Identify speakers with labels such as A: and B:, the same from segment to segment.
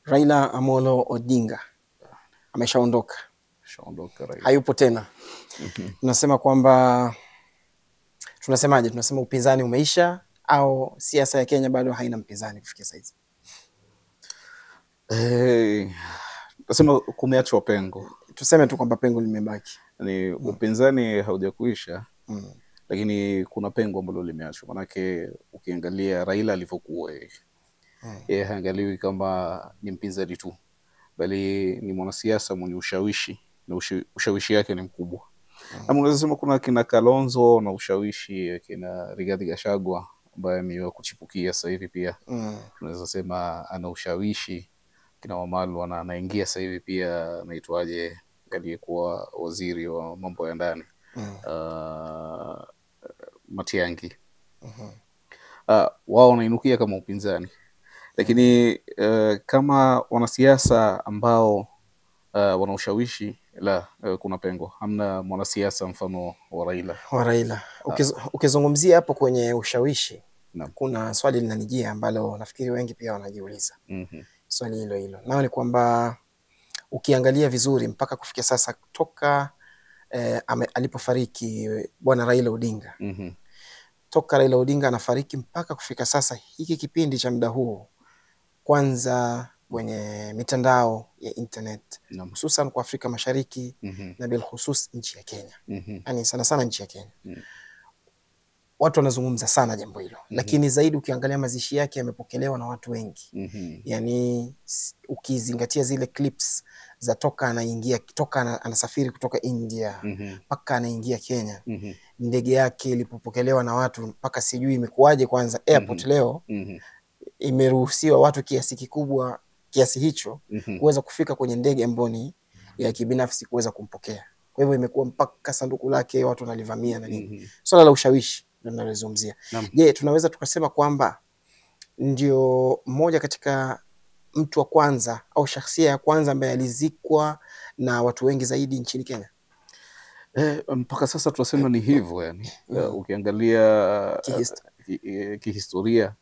A: Raila Amolo Odinga ameshaondoka.
B: Raila.
A: Hayupo tena. Tunasema kwamba tunasemaje? Tunasema upinzani umeisha au siasa ya Kenya bado haina mpinzani kufikia sasa?
B: Nasema kumeachwa pengo.
A: Tuseme tu kwamba pengo limebaki.
B: Ni upinzani haujakuisha. Lakini kuna pengo ambalo limeachwa. Manake ukiangalia Raila alivyokuwa yeye haangaliwi kama ni mpinzani tu, bali ni mwanasiasa mwenye ushawishi, na ushawishi yake ni mkubwa. Na unaweza sema kuna kina Kalonzo na ushawishi, kina Rigathi Gachagua ambaye ni wa kuchipukia sasa hivi pia. Tunaweza sema ana ushawishi, kina Wamalwa na anaingia sasa hivi pia, anaitwaje, aliyekuwa waziri wa mambo ya ndani Matiang'i. Wao wanainukia kama upinzani. Lakini kama wanasiasa ambao wana ushawishi, kuna pengo. Hamna mwanasiasa mfano wa Raila.
A: Ukizungumzia hapo kwenye ushawishi, kuna swali linanijia ambalo nafikiri wengi pia wanajiuliza. Swali hilo. Nao ni kwamba ukiangalia vizuri mpaka kufikia sasa toka alipofariki bwana Raila Odinga. Toka Raila Odinga anafariki mpaka kufika sasa, hiki kipindi cha muda huo, kwanza kwenye mitandao ya internet, hususan kwa Afrika Mashariki na bil khusus nchi ya Kenya. Yani sana nchi ya Kenya. Watu wanazungumza sana jambo hilo. Lakini zaidi ukiangalia mazishi yake yamepokelewa na watu wengi. Yani ukizingatia zile clips za toka anasafiri kutoka India mpaka anaingia Kenya. Ndege yake ilipopokelewa na watu mpaka sijui imekuaje, kwanza airport leo imeruhusiwa watu kiasi kikubwa kiasi hicho kuweza kufika kwenye ndege ambayo ni ya kibinafsi kuweza kumpokea. Kwa hivyo imekuwa mpaka sanduku lake watu wanalivamia na nini. Swala la ushawishi ndio tunalizungumzia. Je, tunaweza tukasema kwamba ndio mmoja katika mtu wa kwanza au shakhsia ya kwanza ambaye alizikwa na watu wengi zaidi nchini Kenya?
B: Mpaka sasa tunasema ni hivyo yani. Ukiangalia kihistoria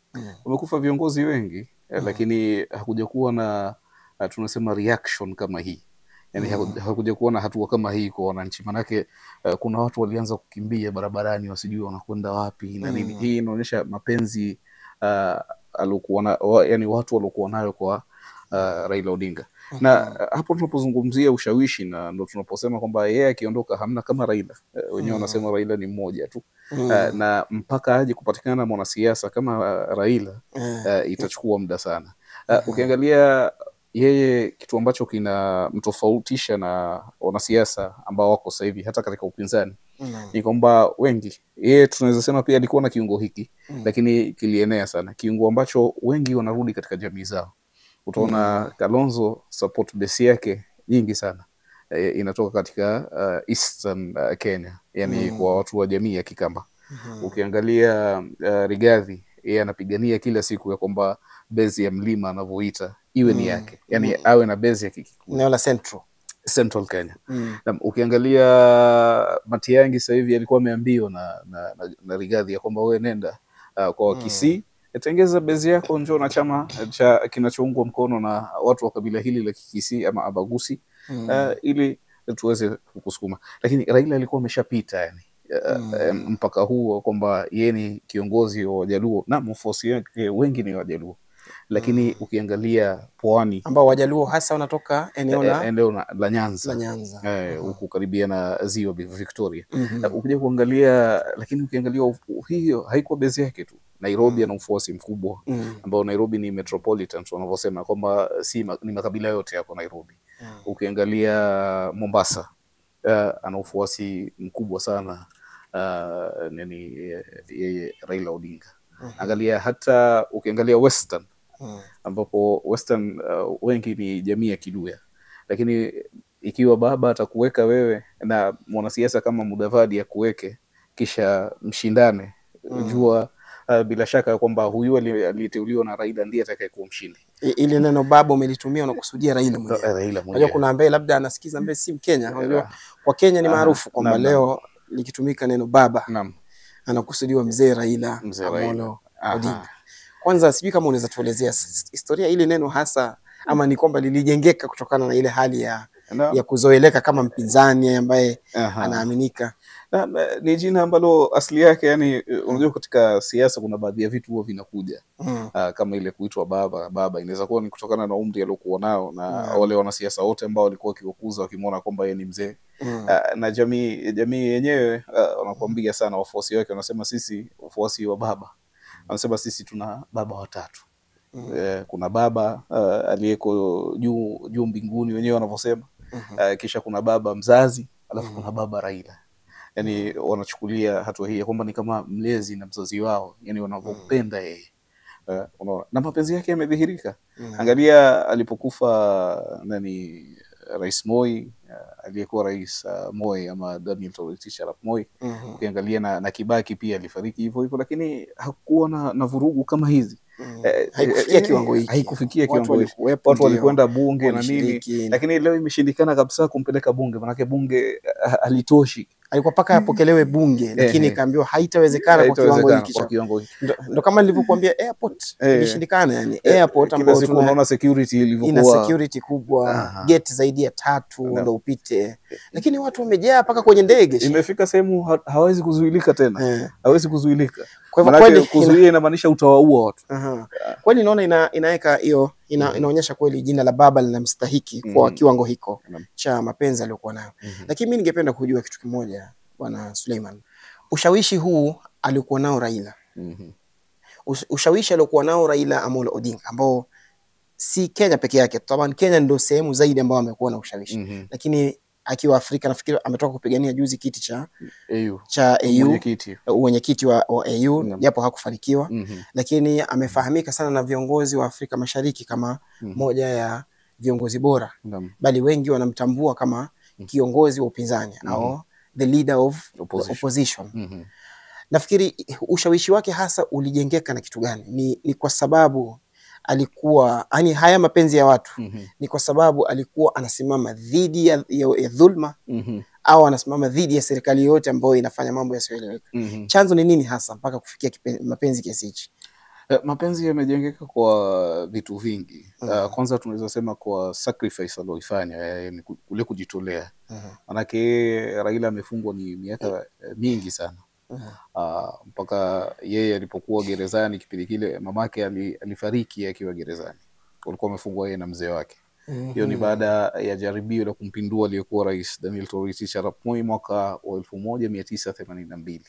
B: wamekufa viongozi wengi, lakini hakuja kuwa na tunasema reaction kama hii. Yani hakuja kuwa na hatua kama hii kwa wananchi. Manake kuna watu walianza kukimbia barabarani wasijui wanakwenda wapi na nini. Hii inaonyesha mapenzi alikuwa yani watu walikuwa nayo kwa Raila Odinga. Na hapo tunapozungumzia ushawishi, na ndio tunaposema kwamba yeye akiondoka hamna kama Raila. Wenyewe wanasema Raila ni mmoja tu. Na mpaka aje kupatikana mwanasiasa kama Raila itachukua muda sana. Ukiangalia yeye, kitu ambacho kina mtofautisha na wanasiasa ambao wako sasa hivi hata katika upinzani ni kwamba wengi, yeye tunaweza sema pia alikuwa na kiungo hiki lakini kilienea sana, kiungo ambacho wengi wanarudi katika jamii zao. Utaona Kalonzo support base yake nyingi sana inatoka katika Eastern Kenya, yani kwa watu wa jamii ya Kikamba. Ukiangalia Rigathi, yeye anapigania kila siku ya kwamba base ya mlima anavyoita iwe ni yake, yani awe na base ya
A: eneo la
B: Central Kenya. Na ukiangalia Matiang'i sasa hivi alikuwa ameambiwa na Rigathi ya kwamba wewe nenda kwa Kisii, tengeza base yako, njoo na chama kinachoungwa mkono na watu wa kabila hili la Kisii ama Abagusi, ili tuweze kusukuma. Lakini Raila alikuwa ameshapita yani mpaka huo kwamba yeye ni kiongozi wa Wajaluo na mfuasi wake wengi ni Wajaluo. Lakini ukiangalia pwani,
A: ambao Wajaluo hasa wanatoka eneo
B: la Nyanza, huku karibia na ziwa Victoria. Ukija kuangalia, lakini ukiangalia hiyo haikuwa base yake tu. Nairobi ana ufuasi mkubwa, ambao Nairobi ni metropolitan wanavyosema kwamba ni makabila yote yako Nairobi. Ukiangalia Mombasa ana ufuasi mkubwa sana yeye Raila Odinga. Angalia hata ukiangalia Western, ambapo Western wengi ni jamii ya Kiluya. Lakini ikiwa baba atakuweka wewe na mwanasiasa kama Mudavadi ya kuweke kisha mshindane, jua bila shaka kwamba huyu aliyeteuliwa na Raila ndiye atakayekuwa mshindi.
A: Ile neno baba umelitumia unakusudia Raila mwenyewe. Unajua kuna ambaye labda anasikiza ambaye si Mkenya. Unajua kwa Kenya ni maarufu kwamba leo likitumika neno baba anakusudiwa mzee Raila Amolo Odinga. Kwanza sijui kama unaweza tuelezea historia ile neno hasa ama ni kwamba lilijengeka kutokana na ile hali ya kuzoeleka kama mpinzani ambaye anaaminika?
B: Ni jina ambalo asili yake, yani unajua katika siasa kuna baadhi ya vitu huwa vinakuja kama ile kuitwa baba inaweza kuwa ni kutokana na umri aliokuwa nao na wale wanasiasa wote ambao walikuwa kiwakuza wakimwona kwamba yeye ni mzee. Na jamii yenyewe wanakuambia sana wafuasi wake, wanasema sisi wafuasi wa baba, wanasema sisi tuna baba watatu. Kuna baba aliyeko juu mbinguni wenyewe wanavyosema, kisha kuna baba mzazi, alafu kuna baba Raila. Yani wanachukulia hatua hii kwamba ni kama mlezi na mzazi wao, yani wanavyopenda yeye. Na mapenzi yake yamedhihirika. Angalia alipokufa Rais Moi, aliyekuwa Rais Moi ama Daniel Toroitich Arap Moi. Ukiangalia na Kibaki pia alifariki hivyo, lakini hakuwa na vurugu kama hizi.
A: Haikufikia kiwango hiki.
B: Haikufikia kiwango hiki. Watu walikwenda bunge na nini, lakini leo imeshindikana kabisa kumpeleka bunge, maana bunge halitoshi.
A: Alikuwa paka yapokelewe bunge, lakini kaambiwa haitawezekana kwa kiwango hiki. Ndio kama nilivyokuambia airport ilishindikana, yani airport ambayo
B: tunaona security ilivyokuwa,
A: ina security kubwa, gate zaidi ya 3 ndio upite, lakini watu wamejaa paka kwenye ndege.
B: Imefika sehemu hawezi kuzuilika tena. Hawezi kuzuilika. Kwa hivyo kweli kuzuia inamaanisha utawaua watu.
A: Kweli naona inaweka hiyo inaonyesha kweli jina la baba linamstahiki kwa kiwango hiko cha mapenzi aliyokuwa nayo. Lakini mimi ningependa kujua kitu kimoja, Bwana Suleiman. Ushawishi huu aliokuwa nao Raila. Ushawishi aliokuwa nao Raila Amolo Odinga, ambao si Kenya peke yake. Taban Kenya ndio sehemu zaidi ambao amekuwa na ushawishi. Lakini akiwa Afrika nafikiri ametoka kupigania juzi kiti cha AU, mwenyekiti wa AU, japo hakufanikiwa. Lakini amefahamika sana na viongozi wa Afrika Mashariki kama moja ya viongozi bora. Bali wengi wanamtambua kama kiongozi wa upinzani au the leader of opposition. Nafikiri ushawishi wake hasa ulijengeka na kitu gani? Ni kwa sababu alikuwa, yani haya mapenzi ya watu, ni kwa sababu alikuwa anasimama dhidi ya dhulma, au anasimama dhidi ya serikali yote ambayo inafanya mambo yasiyoeleweka? Chanzo ni nini hasa mpaka kufikia mapenzi kiasi hichi?
B: Mapenzi yamejengeka kwa vitu vingi. Kwanza tunaweza sema kwa sacrifice alioifanya, yani kule kujitolea. Manake Raila amefungwa ni miaka mingi sana. Mpaka yeye alipokuwa gerezani kipindi kile, mamake alifariki akiwa gerezani. Walikuwa wamefungwa yeye na mzee wake. Hiyo ni baada ya jaribio la kumpindua aliyekuwa Rais Daniel Toroitich Arap Moi mwaka wa 1982.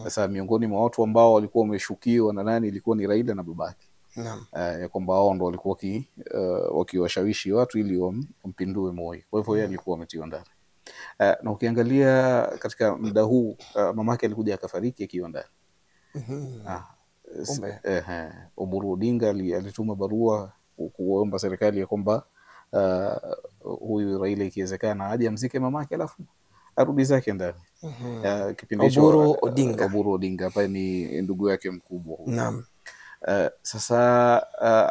B: Sasa miongoni mwa watu ambao walikuwa wameshukiwa na nani ilikuwa ni Raila na babake. Ya kwamba wao ndo walikuwa wakiwashawishi watu ili wampindue Moi. Kwa hivyo yeye alikuwa ametiwa ndani. Na ukiangalia katika muda huu mamake alikuja akafariki akiwa ndani. Oburu Odinga alituma barua kuomba serikali ya kwamba huyu Raila ikiwezekana aje amzike mamake alafu arudi zake ndani. Kipindi hicho Oburu Odinga hapa ni ndugu yake mkubwa. Sasa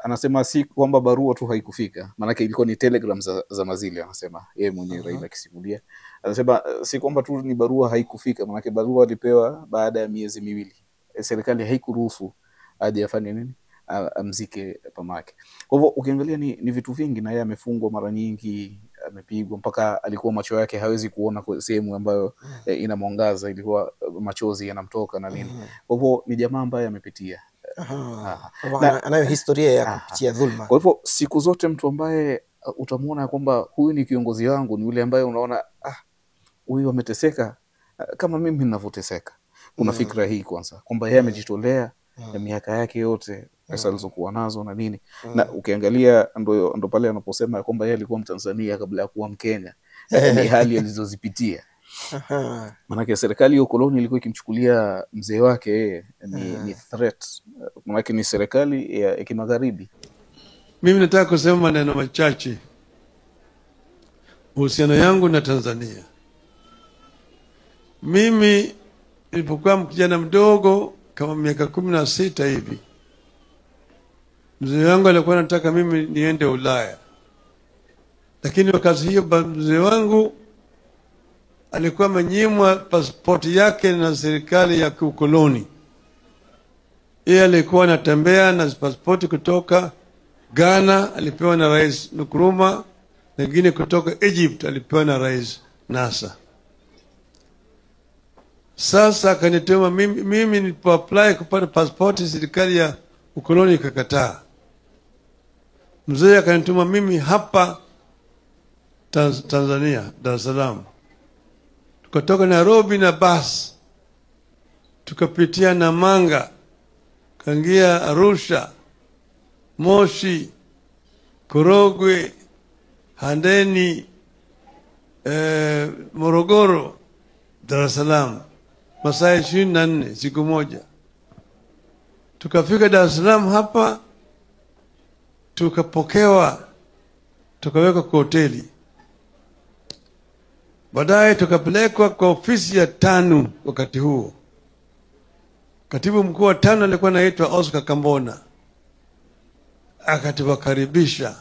B: anasema si kwamba barua tu haikufika, maana ilikuwa ni telegram za mazili, anasema yeye mwenyewe Raila akisimulia. Anasema si kwamba tu ni barua haikufika, maana barua alipewa baada ya miezi 2. Serikali haikuruhusu aje afanye nini, amzike mamake. Kwa hivyo ukiangalia ni vitu vingi, na yeye amefungwa mara nyingi, amepigwa mpaka alikuwa macho yake hawezi kuona sehemu ambayo ina mwangaza, ilikuwa machozi yanamtoka na nini. Kwa hivyo ni jamaa ambaye amepitia
A: anayo historia ya kupitia dhulma.
B: Kwa hivyo siku zote mtu ambaye utamuona kwamba huyu ni kiongozi wangu ni yule ambaye unaona huyu ameteseka kama mimi ninavyoteseka. Kuna fikra hii kwanza kwamba yeye amejitolea ya miaka yake yote, pesa alizokuwa nazo na nini. Na ukiangalia ndo pale anaposema kwamba yeye alikuwa Mtanzania kabla ya kuwa Mkenya. Ni hali alizozipitia. Manake serikali ya ukoloni ilikuwa ikimchukulia mzee wake ni threat. Manake ni serikali ya kimagharibi.
C: Mimi nataka kusema maneno machache uhusiano yangu na Tanzania. Mimi nilipokuwa kijana mdogo kama miaka 16 hivi, mzee wangu alikuwa anataka mimi niende Ulaya. Lakini wakati hiyo mzee wangu alikuwa amenyimwa pasipoti yake na serikali ya ukoloni. Yeye alikuwa anatembea na pasipoti kutoka Ghana alipewa na Rais Nkrumah, na wengine kutoka Egypt alipewa na Rais Nasser. Sasa akanituma mimi nilipo apply kupata pasipoti, serikali ya ukoloni ikakataa. Mzee akanituma mimi hapa Tanzania, Dar es Salaam. Tukatoka Nairobi na basi, tukapitia Namanga, kaingia Arusha, Moshi, Korogwe, Handeni, Morogoro, Dar es Salaam. Masaa 24 siku moja. Tukafika Dar es Salaam hapa, tukapokewa, tukawekwa kwa hoteli. Baadaye tukapelekwa kwa ofisi ya TANU. Wakati huo katibu mkuu wa TANU alikuwa anaitwa Oscar Kambona. Akatukaribisha,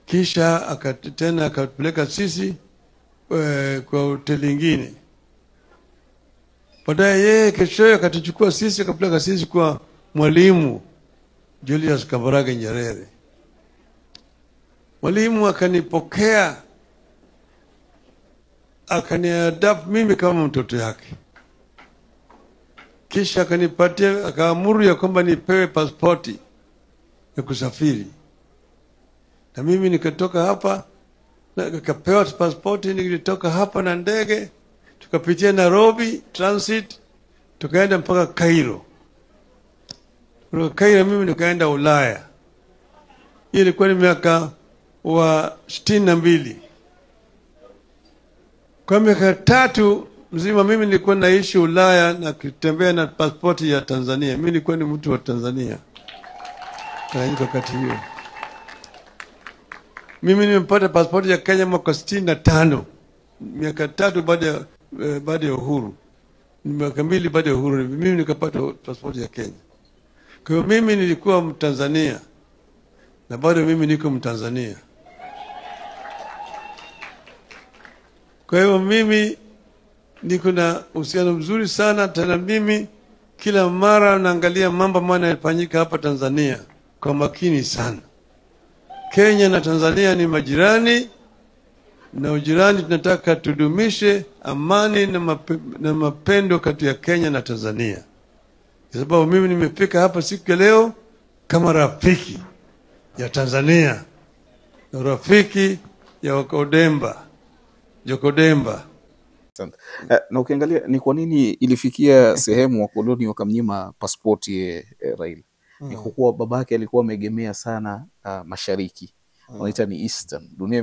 C: kisha tena akatupeleka sisi kwa hoteli nyingine. Baadaye yeye kesho akatuchukua sisi akapeleka sisi kwa Mwalimu Julius Kambarage Nyerere. Mwalimu akanipokea, akaniadapt mimi kama mtoto yake. Kisha akanipatia, akaamuru ya kwamba nipewe pasipoti ya kusafiri. Na mimi nikatoka hapa, nikapewa pasipoti, nilitoka hapa na ndege, tukapitia Nairobi transit, tukaenda mpaka Cairo. Kutoka Cairo mimi nikaenda Ulaya. Hii ilikuwa ni miaka wa 62. Kwa miaka 3 mzima mimi nilikuwa naishi Ulaya na kutembea na pasipoti ya Tanzania. Mimi nilikuwa ni mtu wa Tanzania. Wakati hiyo mimi nimepata pasipoti ya Kenya mwaka 65, miaka 3 baada ya uhuru, miaka 2 baada ya uhuru mimi nikapata pasipoti ya Kenya. Kwa hiyo mimi nilikuwa Mtanzania na bado mimi niko Mtanzania. Kwa hiyo mimi niko na uhusiano mzuri sana. Tena mimi kila mara naangalia mambo yanayofanyika hapa Tanzania kwa makini sana. Kenya na Tanzania ni majirani, na ujirani tunataka tudumishe amani na mapendo kati ya Kenya na Tanzania. Kwa sababu mimi nimefika hapa siku ya leo kama rafiki ya Tanzania na rafiki ya Jokodemba.
B: Na ukiangalia ni kwa nini ilifikia sehemu wakoloni wakamnyima pasipoti Raila? Ni kwa kuwa babake alikuwa ameegemea sana mashariki. Wanaita ni Eastern. Dunia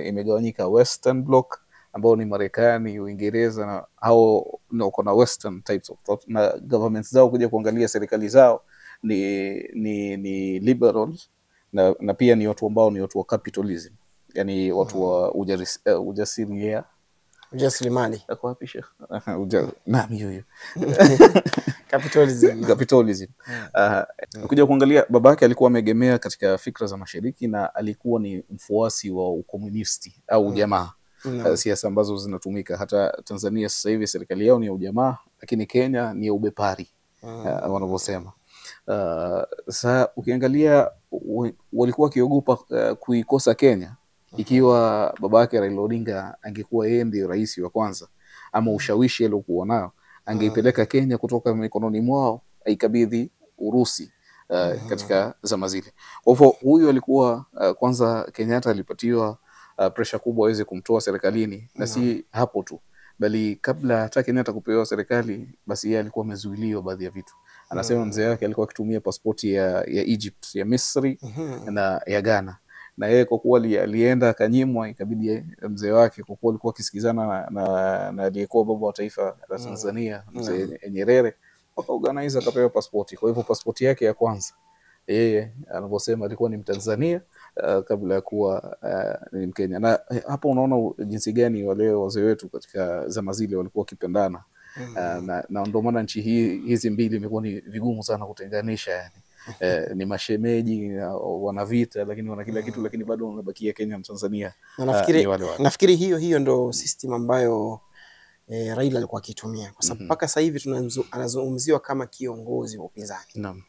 B: imegawanyika Western Bloc ambao ni Marekani, Uingereza na hao kuna Western types of thought, na governments zao kuja kuangalia serikali zao ni liberal na pia ni watu ambao ni watu wa capitalism. Yani watu wa
A: ujasiriamali.
B: Ako wapi Sheikh? Nami huyo. Capitalism. Kuja kuangalia babake alikuwa ameegemea katika fikra za mashariki na alikuwa ni mfuasi wa ukomunisti au ujamaa. Siasa ambazo zinatumika hata Tanzania sasa hivi serikali yao ni ya ujamaa, lakini Kenya ni ya ubepari wanavyosema. Sasa ukiangalia walikuwa wakiogopa kuikosa Kenya ikiwa babake Raila Odinga angekuwa yeye ndiye rais wa kwanza, ama ushawishi aliokuwa nao angeipeleka Kenya kutoka mikononi mwao aikabidhi Urusi katika zama zile. Kwa hivyo huyu alikuwa kwanza Kenyatta alipatiwa pressure kubwa aweze kumtoa serikalini, na si hapo tu bali kabla hata Kenyatta kupewa serikali basi yeye alikuwa amezuiliwa baadhi ya vitu. Anasema mzee wake alikuwa akitumia pasipoti ya Egypt, ya Misri na ya Ghana, na yeye kwa kuwa alienda akanyimwa, ikabidi mzee wake kwa kuwa alikuwa akisikizana na aliyekuwa baba wa taifa la Tanzania mzee Nyerere, wakaorganize akapewa pasipoti. Kwa hivyo pasipoti yake ya kwanza yeye anaposema alikuwa ni Mtanzania kabla ya kuwa ni Mkenya. Na hapo unaona jinsi gani wale wazee wetu katika zama zile walikuwa wakipendana. Na ndio maana nchi hizi mbili imekuwa ni vigumu sana kutenganisha yani. Ni mashemeji, wana vita lakini wana kila kitu, lakini bado wanabakia Kenya na Tanzania.
A: Nafikiri hiyo ndo system ambayo Raila alikuwa akitumia, kwa sababu mpaka sasa hivi anazungumziwa kama kiongozi wa upinzani.
B: Naam.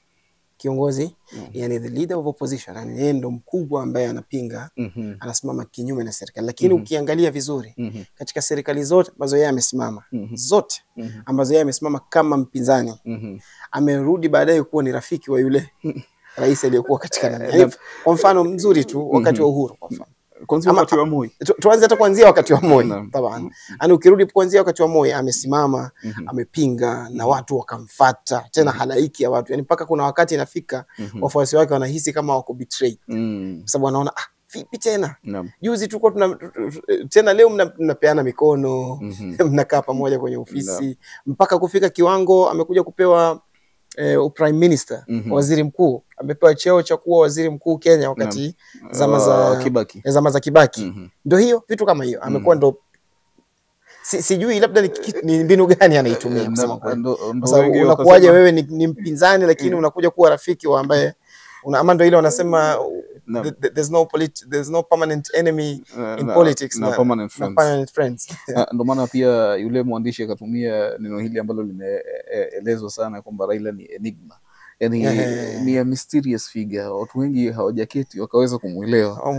A: kiongozi yani the leader of opposition, yani yeye ndo mkubwa ambaye anapinga, anasimama kinyume na serikali. Lakini ukiangalia vizuri katika serikali zote ambazo yeye amesimama, zote ambazo yeye amesimama kama mpinzani, amerudi baadaye kuwa ni rafiki wa yule rais aliyekuwa katika nani. Kwa mfano mzuri tu wakati wa Uhuru, kwa mfano
B: kwanza wakati wa Moi,
A: tuanze hata kuanzia wakati wa Moi tabani. Yaani ukirudi kuanzia wakati wa Moi amesimama, amepinga na watu wakamfuata, tena halaiki ya watu. Yaani mpaka kuna wakati inafika wafuasi wake wanahisi kama wako betray. Kwa sababu wanaona vipi tena? Juzi tulikuwa tena leo mnapeana mikono, mnakaa pamoja kwenye ofisi, mpaka kufika kiwango amekuja kupewa prime minister, waziri mkuu, amepewa cheo cha kuwa waziri mkuu Kenya wakati zama za Kibaki. Ndio hiyo vitu kama hiyo amekuwa ndo sijui labda ni mbinu gani anaitumia kusema kweli. Unakuaje wewe ni mpinzani lakini unakuja kuwa rafiki wa ambaye ama ndio ile wanasema there's no permanent enemy in politics,
B: na permanent friends. Ndio maana pia yule mwandishi akatumia neno hili ambalo limeelezwa sana kwamba Raila ni enigma. Yani ni a mysterious figure. Watu wengi hawajaketi wakaweza kumuelewa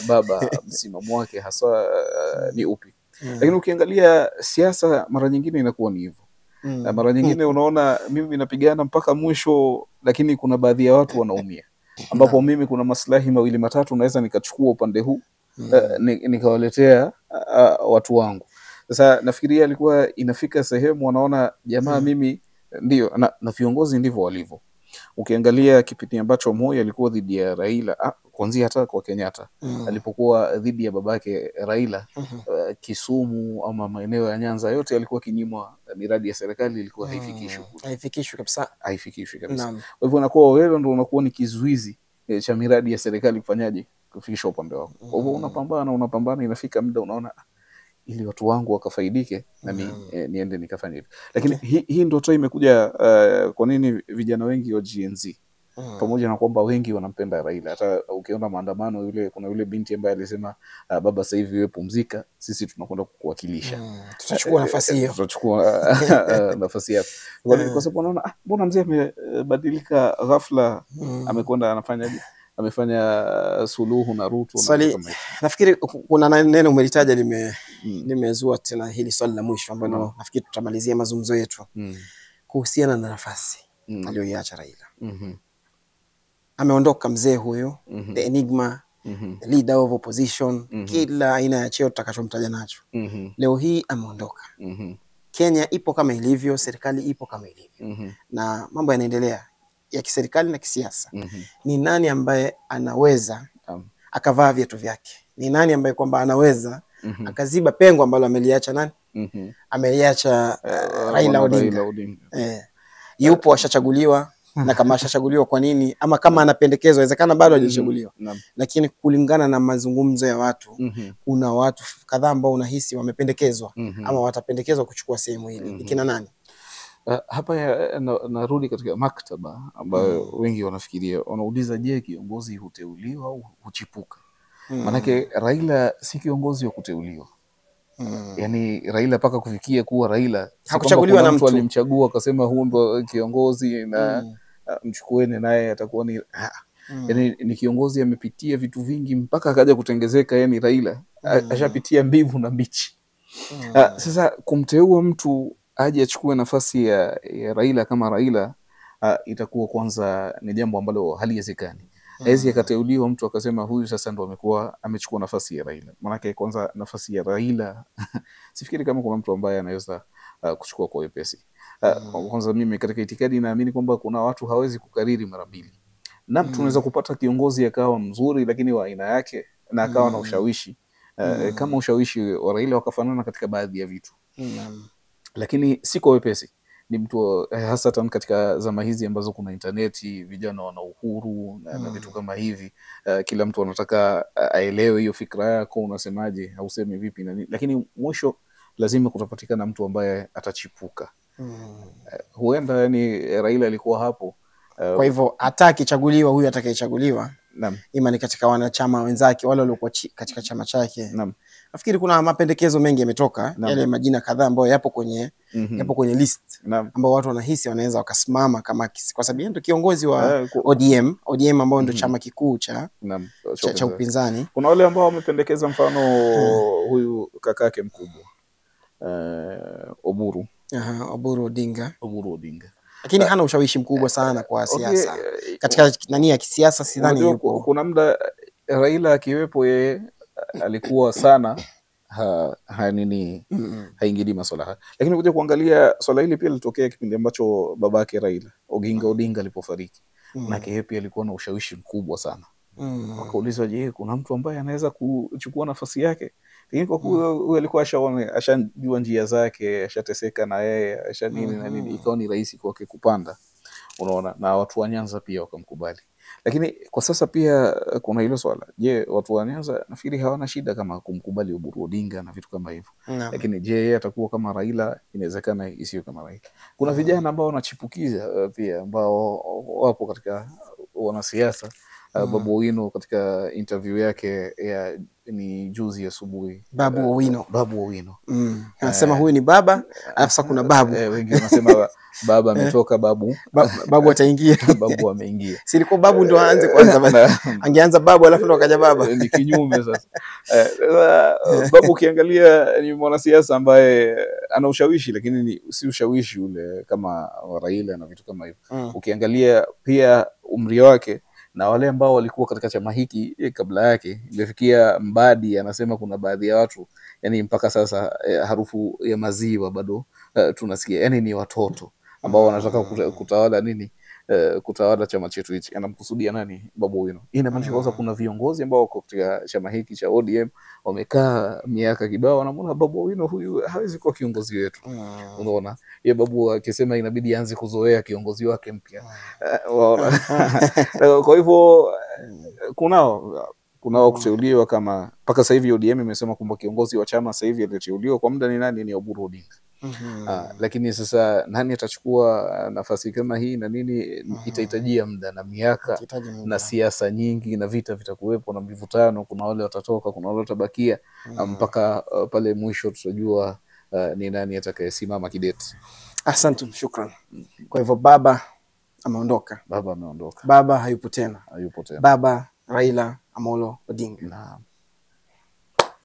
B: baba msimamo wake hasa ni upi. Lakini ukiangalia siasa mara nyingine inakuwa ni hivyo. Mara nyingine unaona mimi napigana mpaka mwisho, lakini kuna baadhi ya watu wanaumia, ambapo mimi kuna maslahi mawili matatu naweza nikachukua upande huu nikawaletea watu wangu. Sasa nafikiria alikuwa inafika sehemu wanaona jamaa mimi ndio na viongozi ndivyo walivyo. Ukiangalia kipindi ambacho Moi alikuwa dhidi ya Raila, kuanzia hata kwa Kenyatta alipokuwa dhidi ya babake Raila, Kisumu ama maeneo ya Nyanza yote alikuwa kinyimwa miradi ya serikali, ilikuwa haifikishwi kabisa. Kwa hivyo unakuwa wewe ndio unakuwa ni kizuizi cha miradi ya serikali kufanyaje kufikisha upande wako. Kwa hivyo unapambana inafika muda unaona ili watu wangu wakafaidike na niende nikafanya hivi. Lakini hii ndoto imekuja kwa nini vijana wengi wa Gen Z pamoja na kwamba wengi wanampenda Raila. Hata ukiona maandamano kuna yule binti ambaye alisema baba sasa hivi wewe pumzika, sisi tunakwenda kukuwakilisha.
A: Tutachukua nafasi hiyo.
B: Nafasi yako. Kwa sababu unaona mbona mzee amebadilika ghafla, amekwenda anafanyaje? Amefanya Suluhu na Ruto.
A: Nafikiri kuna neno umelitaja nimezua tena hili swali la mwisho ambalo nafikiri tutamalizia mazungumzo yetu kuhusiana na nafasi aliyoiacha Raila. Ameondoka mzee huyo, the enigma, the leader of opposition, kila aina ya cheo tutakachomtaja nacho. Leo hii ameondoka. Kenya ipo kama ilivyo, serikali ipo kama ilivyo. Na mambo yanaendelea ya kiserikali na kisiasa. Ni nani ambaye anaweza akavaa viatu vyake? Ni nani ambaye kwamba anaweza akaziba pengo ambalo ameliacha nani? Ameliacha Raila Odinga. Yupo ashachaguliwa, na kama ashachaguliwa kwa nini, ama kama anapendekezwa, inawezekana bado hajachaguliwa. Lakini kulingana na mazungumzo ya watu, kuna watu kadhaa ambao unahisi wamependekezwa ama watapendekezwa kuchukua sehemu hili. Ikina nani?
B: Hapa narudi katika maktaba ambayo wengi wanafikiria, wanauliza je, kiongozi huteuliwa au huchipuka? Manake Raila si kiongozi wa kuteuliwa. Yani Raila paka kufikia kuwa Raila
A: hakuchaguliwa na mtu
B: alimchagua akasema huyu ndo kiongozi na mchukueni naye atakuwa ni yani ni kiongozi amepitia vitu vingi mpaka akaja kutengezeka. Yani Raila ashapitia mbivu na mbichi. Sasa kumteua mtu aje achukue nafasi ya Raila kama Raila, itakuwa kwanza ni jambo ambalo haliwezekani. Haiwezi akateuliwa mtu akasema huyu sasa ndo amechukua nafasi ya Raila. Maana kwanza nafasi ya Raila sifikiri kama kuna mtu ambaye anaweza kuchukua kwa wepesi. Kwanza mimi katika itikadi naamini kwamba kuna watu hawezi kukariri mara mbili. Na mtu unaweza kupata kiongozi akawa mzuri lakini wa aina yake na akawa na ushawishi kama ushawishi wa Raila wakafanana katika baadhi ya vitu. Lakini si kwa wepesi. Ni mtu hasa katika zama hizi ambazo kuna interneti, vijana wana uhuru na vitu kama hivi. Kila mtu anataka aelewe hiyo fikra yako, unasemaje, au useme vipi na nini. Lakini mwisho lazima kutapatikana mtu ambaye atachipuka. Huenda yani Raila alikuwa hapo.
A: Kwa hivyo hata akichaguliwa huyu atakayechaguliwa ima ni katika wanachama wenzake wale waliokuwa katika chama chake. Nafikiri kuna mapendekezo mengi yametoka, yale majina kadhaa ambayo yapo kwenye list ambao watu wanahisi wanaweza wakasimama kama kwa sababu ndio kiongozi wa ODM ambao ndio chama kikuu cha upinzani.
B: Kuna wale ambao wamependekeza mfano huyu kakake mkubwa
A: Oburu Odinga.
B: Lakini
A: hana ushawishi mkubwa sana kwa siasa. Katika nani ya kisiasa sidhani yupo.
B: Kuna muda Raila akiwepo yeye alikuwa sana haingili masuala haya. Lakini kuja kuangalia swala hili pia litokea kipindi ambacho babake Raila Oginga Odinga alipofariki. Na yeye pia alikuwa na ushawishi mkubwa sana. Wakaulizwa, je, kuna mtu ambaye anaweza kuchukua nafasi yake? Lakini kwa kuwa huyu alikuwa ashajua njia zake, ashateseka na yeye, nini na nini, ikawa ni rahisi kwake kupanda. Unaona, na watu wa Nyanza pia wakamkubali. Lakini kwa sasa pia kuna hilo swala. Je, watu wa Nyanza nafikiri hawana shida kama kumkubali Oburu Odinga na vitu kama hivyo. Lakini je, yeye atakuwa kama Raila? Inawezekana isiyo kama Raila. Kuna vijana ambao wanachipukiza pia ambao wapo katika wanasiasa. Babu Owino katika interview yake ya ni juzi asubuhi.
A: Babu Owino.
B: Anasema
A: huyu ni baba, alafu kuna babu.
B: Wengine wanasema baba ametoka, babu
A: ataingia.
B: Babu ameingia.
A: Si ilikuwa babu ndo aanze kwanza. Angeanza babu alafu ndo akaja baba.
B: Ni kinyume sasa. Babu ukiangalia ni mwanasiasa ambaye ana ushawishi, lakini si ushawishi ule kama Raila na vitu kama hivyo. Ukiangalia pia umri wake na wale ambao walikuwa katika chama hiki kabla yake, imefikia Mbadi anasema kuna baadhi ya watu yani mpaka sasa harufu ya maziwa bado tunasikia, yani ni watoto ambao wanataka kutawala kutawala chama chetu hichi. Anamkusudia nani? Babu Owino. Inamaanisha kwamba kuna viongozi ambao wako katika chama hiki cha ODM wamekaa miaka kibao, wanamuona Babu Owino huyu hawezi kuwa kiongozi wetu. Unaona, yeye babu akisema inabidi aanze kuzoea kiongozi wake mpya. Kwa hivyo kunao kuteuliwa kama mpaka sasa hivi ODM imesema kwamba kiongozi wa chama sasa hivi aliyoteuliwa kwa muda ni nani? Ni Oburu Odinga. Lakini sasa nani atachukua nafasi kama hii na nini, itahitajia muda na miaka na siasa nyingi na vita vitakuwepo na mivutano. Kuna wale watatoka, kuna wale watabakia, mpaka pale mwisho tutajua ni nani atakayesimama kidete.
A: Asante, shukran. Kwa hivyo baba ameondoka.
B: Baba ameondoka.
A: Baba hayupo tena.
B: Hayupo tena.
A: Baba Raila Amolo Odinga.
B: Naam.